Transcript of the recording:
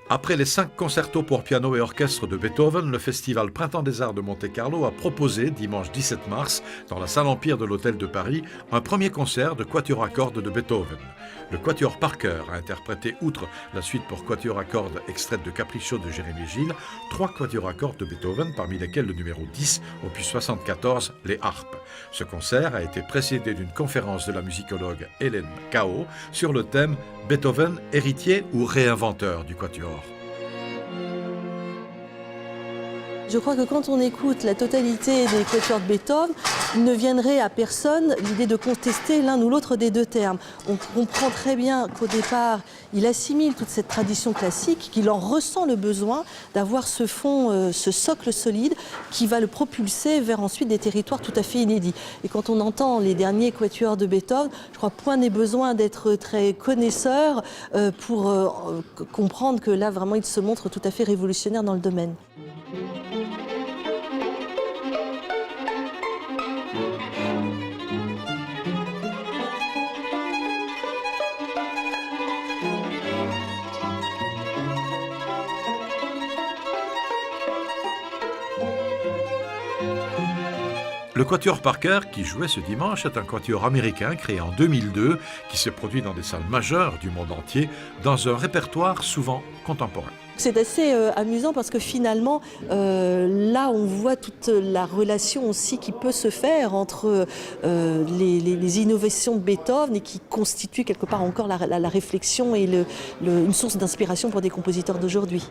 Après les 5 concertos pour piano et orchestre de Beethoven, le festival Printemps des Arts de Monte-Carlo a proposé, dimanche 17 mars, dans la salle Empire de l'Hôtel de Paris, un premier concert de quatuor à cordes de Beethoven. Le quatuor Parker a interprété, outre la suite pour quatuor à cordes extraite de Capriccio de Jérémie Gilles, 3 quatuors à cordes de Beethoven, parmi lesquels le numéro 10, opus 74, les harpes. Ce concert a été précédé d'une conférence de la musicologue Hélène Cao sur le thème « Beethoven, héritier ou réinventeur du quatuor ». Je crois que quand on écoute la totalité des quatuors de Beethoven, il ne viendrait à personne l'idée de contester l'un ou l'autre des deux termes. On comprend très bien qu'au départ, il assimile toute cette tradition classique, qu'il en ressent le besoin d'avoir ce fond, ce socle solide qui va le propulser vers ensuite des territoires tout à fait inédits. Et quand on entend les derniers quatuors de Beethoven, je crois point n'est besoin d'être très connaisseur pour comprendre que là, vraiment, il se montre tout à fait révolutionnaire dans le domaine. Le quatuor Parker, qui jouait ce dimanche, est un quatuor américain créé en 2002, qui se produit dans des salles majeures du monde entier, dans un répertoire souvent contemporain. C'est assez amusant parce que finalement, là, on voit toute la relation aussi qui peut se faire entre les innovations de Beethoven et qui constituent quelque part encore la réflexion et une source d'inspiration pour des compositeurs d'aujourd'hui.